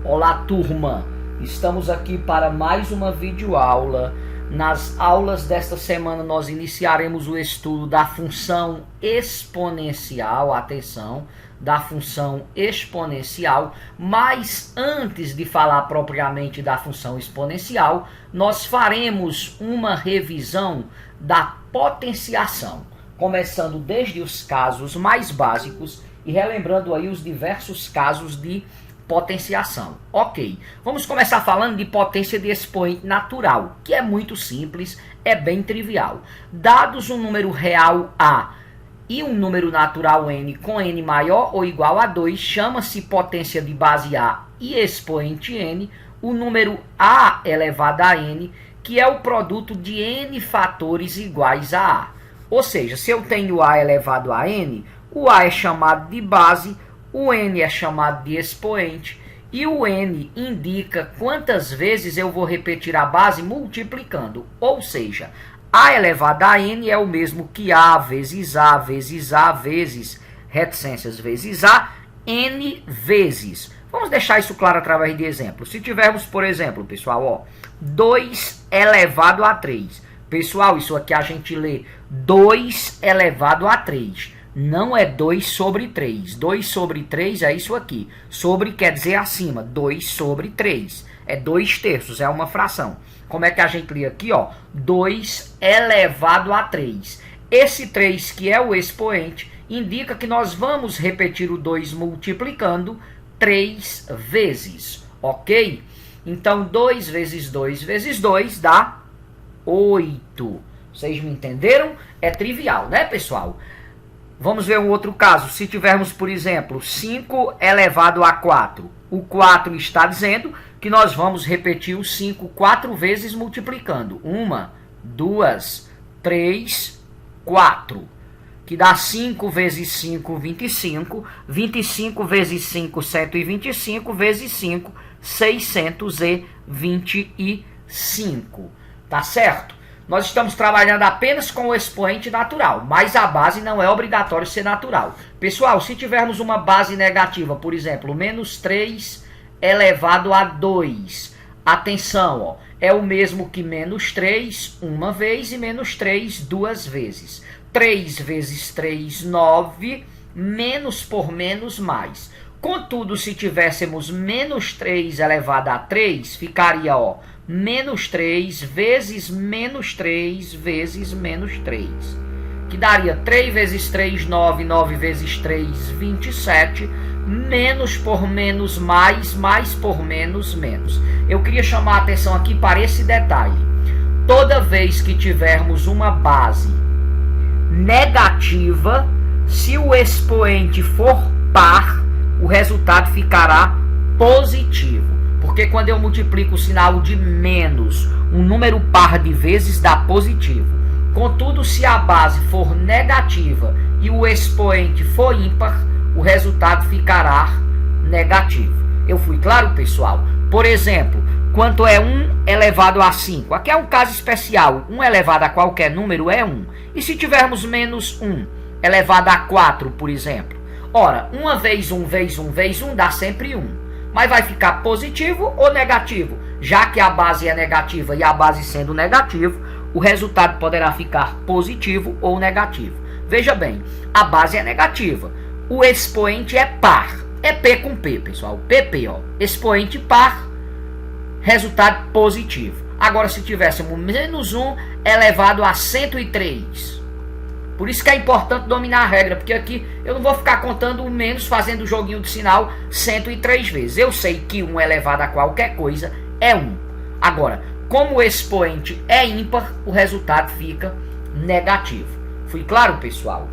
Olá, turma! Estamos aqui para mais uma videoaula. Nas aulas desta semana nós iniciaremos o estudo da função exponencial, atenção, da função exponencial, mas antes de falar propriamente da função exponencial, nós faremos uma revisão da potenciação, começando desde os casos mais básicos e relembrando aí os diversos casos de potenciação. Ok, vamos começar falando de potência de expoente natural, que é muito simples, é bem trivial. Dados um número real A e um número natural N com N maior ou igual a 2, chama-se potência de base A e expoente N, o número A elevado a N, que é o produto de N fatores iguais a A. Ou seja, se eu tenho A elevado a N, o A é chamado de base, o N é chamado de expoente e o N indica quantas vezes eu vou repetir a base multiplicando. Ou seja, A elevado a N é o mesmo que A vezes A vezes A vezes reticências vezes A, N vezes. Vamos deixar isso claro através de exemplos. Se tivermos, por exemplo, pessoal, 2 elevado a 3. Pessoal, isso aqui a gente lê 2 elevado a 3. Não é 2 sobre 3. 2 sobre 3 é isso aqui. Sobre quer dizer acima. 2 sobre 3. É 2 terços, é uma fração. Como é que a gente lê aqui? 2 elevado a 3. Esse 3, que é o expoente, indica que nós vamos repetir o 2 multiplicando 3 vezes. Ok? Então, 2 vezes 2 vezes 2 dá 8. Vocês me entenderam? É trivial, né, pessoal? Vamos ver um outro caso. Se tivermos, por exemplo, 5 elevado a 4. O 4 está dizendo que nós vamos repetir o 5 4 vezes multiplicando. 1, 2, 3, 4. Que dá 5 vezes 5, 25. 25 vezes 5, 125. Vezes 5, 625. Tá certo? Nós estamos trabalhando apenas com o expoente natural, mas a base não é obrigatório ser natural. Pessoal, se tivermos uma base negativa, por exemplo, menos 3 elevado a 2, atenção, é o mesmo que menos 3 uma vez e menos 3 duas vezes. 3 vezes 3, 9, menos por menos mais. Contudo, se tivéssemos menos 3 elevado a 3, ficaria, menos 3 vezes menos 3 vezes menos 3. Que daria 3 vezes 3, 9, 9 vezes 3, 27. Menos por menos mais, mais por menos menos. Eu queria chamar a atenção aqui para esse detalhe. Toda vez que tivermos uma base negativa, se o expoente for par, o resultado ficará positivo. Porque quando eu multiplico o sinal de menos, um número par de vezes dá positivo. Contudo, se a base for negativa e o expoente for ímpar, o resultado ficará negativo. Eu fui claro, pessoal? Por exemplo, quanto é 1 elevado a 5? Aqui é um caso especial. 1 elevado a qualquer número é 1. E se tivermos menos 1 elevado a 4, por exemplo? Ora, 1 vezes 1 vezes 1 vezes 1 dá sempre 1. Mas vai ficar positivo ou negativo? Já que a base é negativa e a base sendo negativo, o resultado poderá ficar positivo ou negativo. Veja bem, a base é negativa. O expoente é par. É P com P, pessoal. PP, expoente par, resultado positivo. Agora, se tivéssemos menos 1 elevado a 103... Por isso que é importante dominar a regra, porque aqui eu não vou ficar contando o menos, fazendo o joguinho de sinal 103 vezes. Eu sei que 1 elevado a qualquer coisa é 1. Agora, como o expoente é ímpar, o resultado fica negativo. Fui claro, pessoal?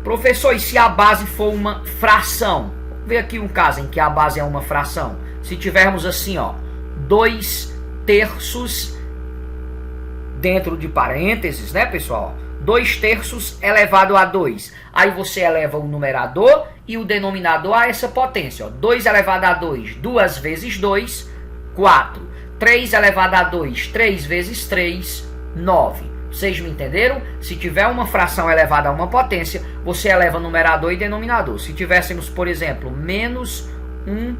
Professor, e se a base for uma fração? Vamos ver aqui um caso em que a base é uma fração. Se tivermos assim, 2 terços dentro de parênteses, né, pessoal? 2 terços elevado a 2. Aí você eleva o numerador e o denominador a essa potência. 2 elevado a 2, 2 vezes 2, 4. 3 elevado a 2, 3 vezes 3, 9. Vocês me entenderam? Se tiver uma fração elevada a uma potência, você eleva numerador e denominador. Se tivéssemos, por exemplo, menos 1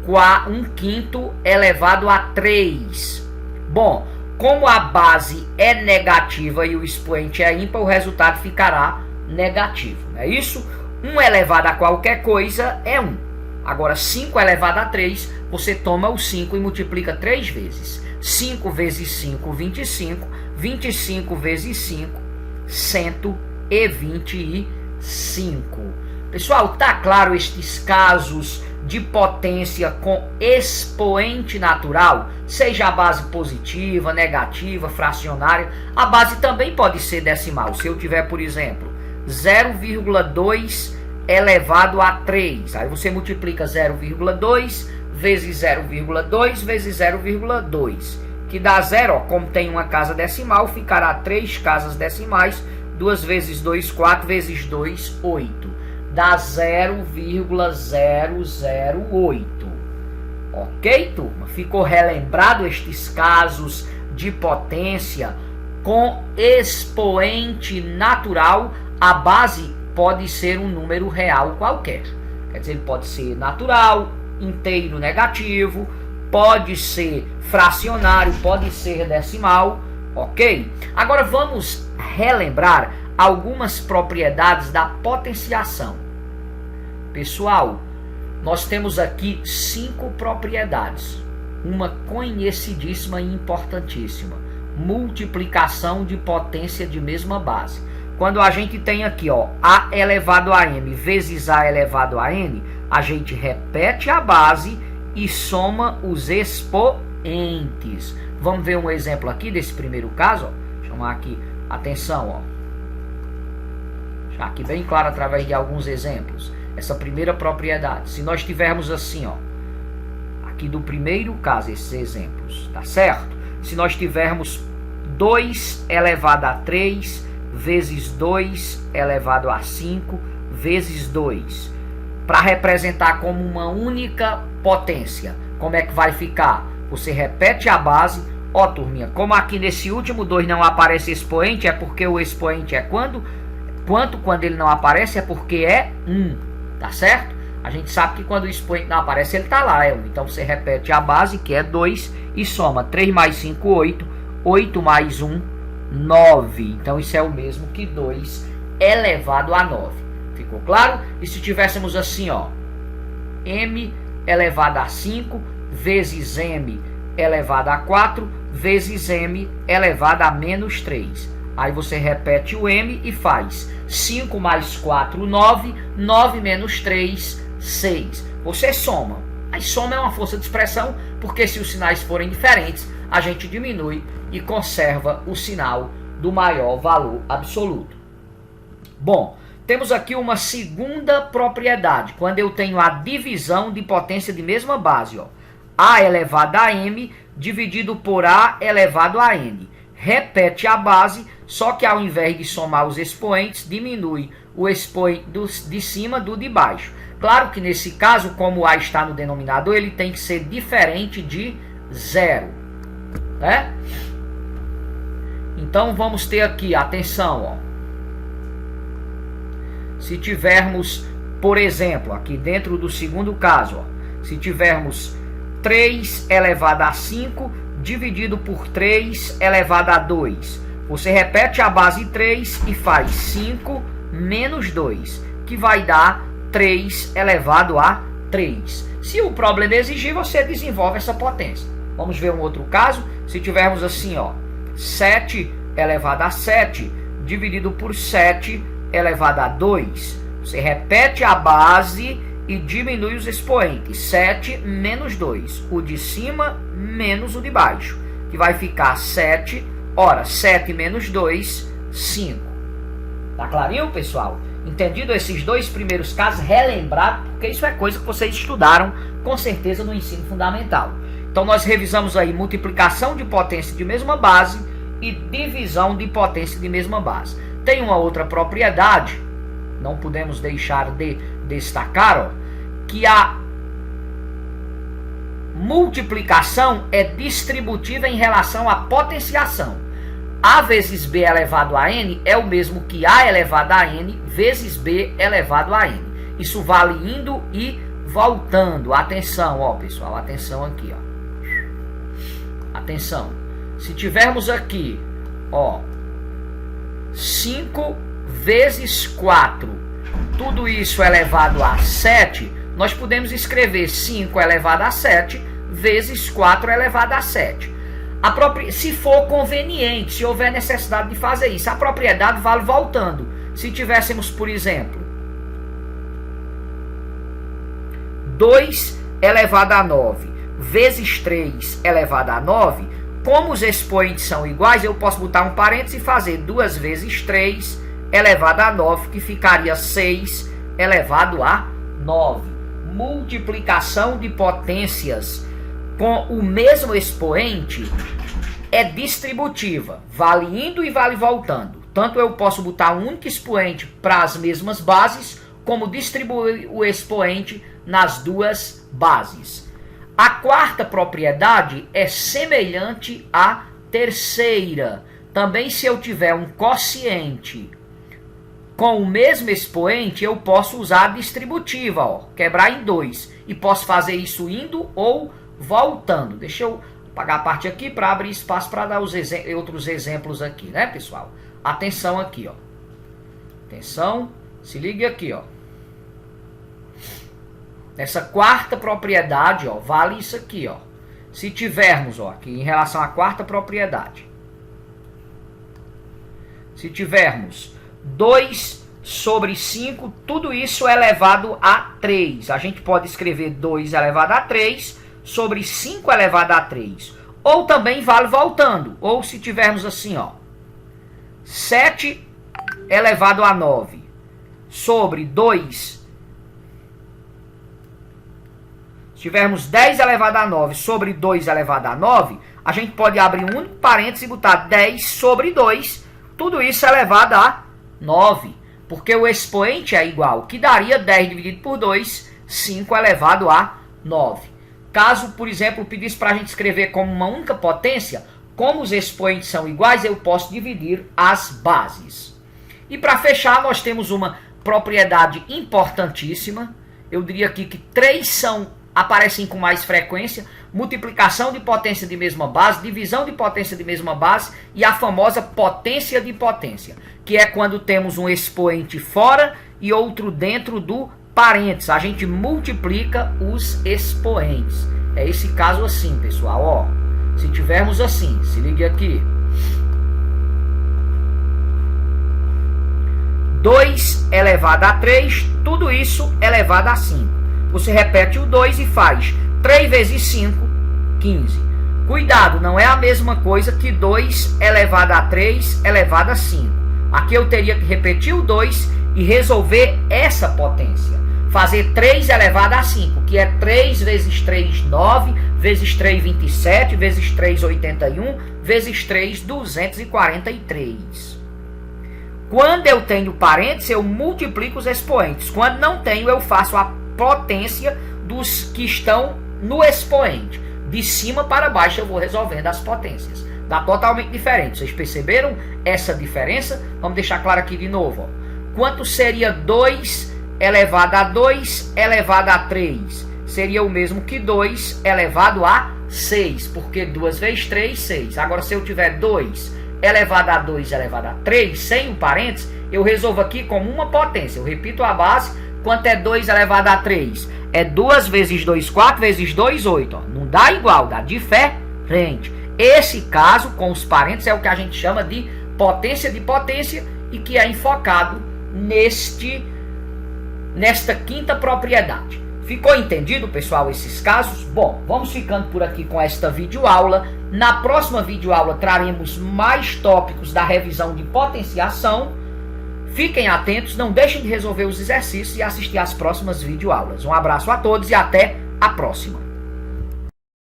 1 quinto elevado a 3. Bom, como a base é negativa e o expoente é ímpar, o resultado ficará negativo. Não é isso? 1 elevado a qualquer coisa é 1. Agora, 5 elevado a 3, você toma o 5 e multiplica 3 vezes. 5 vezes 5, 25. 25 vezes 5, 125. Pessoal, tá claro estes casos de potência com expoente natural? Seja a base positiva, negativa, fracionária. A base também pode ser decimal. Se eu tiver, por exemplo, 0,2 elevado a 3. Aí você multiplica 0,2 vezes 0,2 vezes 0,2. Que dá 0, ó, como tem uma casa decimal, ficará 3 casas decimais. 2 vezes 2, 4 vezes 2, 8. Dá 0,008. Ok, turma? Ficou relembrado estes casos de potência com expoente natural? A base pode ser um número real qualquer. Quer dizer, ele pode ser natural, inteiro negativo, pode ser fracionário, pode ser decimal, ok? Agora vamos relembrar algumas propriedades da potenciação. Pessoal, nós temos aqui 5 propriedades. Uma conhecidíssima e importantíssima: multiplicação de potência de mesma base. Quando a gente tem aqui, ó, A elevado a M vezes A elevado a N, a gente repete a base e soma os expoentes. Vamos ver um exemplo aqui desse primeiro caso, ó. Vou chamar aqui, atenção, ó. Deixar aqui bem claro através de alguns exemplos. Essa primeira propriedade. Se nós tivermos assim, ó, aqui do primeiro caso, esses exemplos, tá certo? Se nós tivermos 2 elevado a 3 vezes 2 elevado a 5 vezes 2, para representar como uma única potência, como é que vai ficar? Você repete a base, ó, turminha, como aqui nesse último 2 não aparece expoente, é porque o expoente é quando ele não aparece é porque é 1, tá certo? A gente sabe que quando o expoente não aparece, ele tá lá, é 1. Então você repete a base, que é 2, e soma 3 mais 5, 8, 8 mais 1, 9. Então isso é o mesmo que 2 elevado a 9. Ficou claro? E se tivéssemos assim, ó, M elevado a 5 vezes M elevado a 4 vezes M elevado a menos 3. Aí você repete o M e faz 5 mais 4, 9. 9 menos 3, 6. Você soma. A soma é uma força de expressão, porque se os sinais forem diferentes, a gente diminui e conserva o sinal do maior valor absoluto. Bom, temos aqui uma segunda propriedade, quando eu tenho a divisão de potência de mesma base, ó. A elevado a M dividido por A elevado a N. Repete a base, só que ao invés de somar os expoentes, diminui o expoente de cima do de baixo. Claro que nesse caso, como A está no denominador, ele tem que ser diferente de 0, né? Então vamos ter aqui, atenção, ó. Se tivermos, por exemplo, aqui dentro do segundo caso, ó, se tivermos 3 elevado a 5 dividido por 3 elevado a 2, você repete a base 3 e faz 5 menos 2, que vai dar 3 elevado a 3. Se o problema exigir, você desenvolve essa potência. Vamos ver um outro caso. Se tivermos assim, ó, 7 elevado a 7 dividido por 7 elevado a 2, você repete a base e diminui os expoentes. 7 menos 2, o de cima menos o de baixo, que vai ficar 7. Ora, 7 menos 2, 5. Tá clarinho, pessoal? Entendido esses dois primeiros casos? Relembrar, porque isso é coisa que vocês estudaram com certeza no ensino fundamental. Então nós revisamos aí multiplicação de potência de mesma base e divisão de potência de mesma base. Tem uma outra propriedade, não podemos deixar de destacar, ó, que a multiplicação é distributiva em relação à potenciação. A vezes B elevado a N é o mesmo que A elevado a N vezes B elevado a N. Isso vale indo e voltando. Atenção, ó, pessoal, atenção aqui, ó. Atenção. Se tivermos aqui, ó, 5 vezes 4, tudo isso elevado a 7, nós podemos escrever 5 elevado a 7 vezes 4 elevado a 7. Se for conveniente, se houver necessidade de fazer isso, a propriedade vale voltando. Se tivéssemos, por exemplo, 2 elevado a 9 vezes 3 elevado a 9, como os expoentes são iguais, eu posso botar um parênteses e fazer 2 vezes 3 elevado a 9, que ficaria 6 elevado a 9. Multiplicação de potências com o mesmo expoente é distributiva, vale indo e vale voltando. Tanto eu posso botar um único expoente para as mesmas bases, como distribuir o expoente nas duas bases. A quarta propriedade é semelhante à terceira. Também, se eu tiver um quociente com o mesmo expoente, eu posso usar a distributiva, ó, quebrar em 2. E posso fazer isso indo ou voltando. Deixa eu apagar a parte aqui para abrir espaço para dar os outros exemplos aqui, né, pessoal? Atenção aqui, ó. Atenção, se ligue aqui, ó. Nessa quarta propriedade, ó, vale isso aqui, ó. Se tivermos, ó, aqui em relação à quarta propriedade, se tivermos 2 sobre 5, tudo isso é elevado a 3. A gente pode escrever 2 elevado a 3 sobre 5 elevado a 3. Ou também vale voltando. Ou se tivermos assim, ó, 7 elevado a 9 sobre 2. Se tivermos 10 elevado a 9 sobre 2 elevado a 9, a gente pode abrir um único parênteses e botar 10 sobre 2. Tudo isso elevado a 9. Porque o expoente é igual, que daria 10 dividido por 2, 5 elevado a 9. Caso, por exemplo, pedisse para a gente escrever como uma única potência, como os expoentes são iguais, eu posso dividir as bases. E para fechar, nós temos uma propriedade importantíssima. Eu diria aqui que 3 aparecem com mais frequência: multiplicação de potência de mesma base, divisão de potência de mesma base e a famosa potência de potência, que é quando temos um expoente fora e outro dentro do parênteses. A gente multiplica os expoentes. É esse caso assim, pessoal, ó. Se tivermos assim, se ligue aqui. 2 elevado a 3, tudo isso elevado a 5. Você repete o 2 e faz 3 vezes 5, 15. Cuidado, não é a mesma coisa que 2 elevado a 3 elevado a 5. Aqui eu teria que repetir o 2 e resolver essa potência. Fazer 3 elevado a 5, que é 3 vezes 3, 9, vezes 3, 27, vezes 3, 81, vezes 3, 243. Quando eu tenho parênteses, eu multiplico os expoentes. Quando não tenho, eu faço a potência dos que estão no expoente. De cima para baixo eu vou resolvendo as potências. Dá totalmente diferente. Vocês perceberam essa diferença? Vamos deixar claro aqui de novo, ó. Quanto seria 2 elevado a 2 elevado a 3? Seria o mesmo que 2 elevado a 6, porque 2 vezes 3, 6. Agora, se eu tiver 2 elevado a 2 elevado a 3, sem o parênteses, eu resolvo aqui como uma potência. Eu repito a base. Quanto é 2 elevado a 3? É 2 vezes 2, 4, vezes 2, 8. Ó. Não dá igual, dá diferente. Esse caso, com os parênteses, é o que a gente chama de potência e que é enfocado nesta quinta propriedade. Ficou entendido, pessoal, esses casos? Bom, vamos ficando por aqui com esta videoaula. Na próxima videoaula traremos mais tópicos da revisão de potenciação. Fiquem atentos, não deixem de resolver os exercícios e assistir às próximas videoaulas. Um abraço a todos e até a próxima.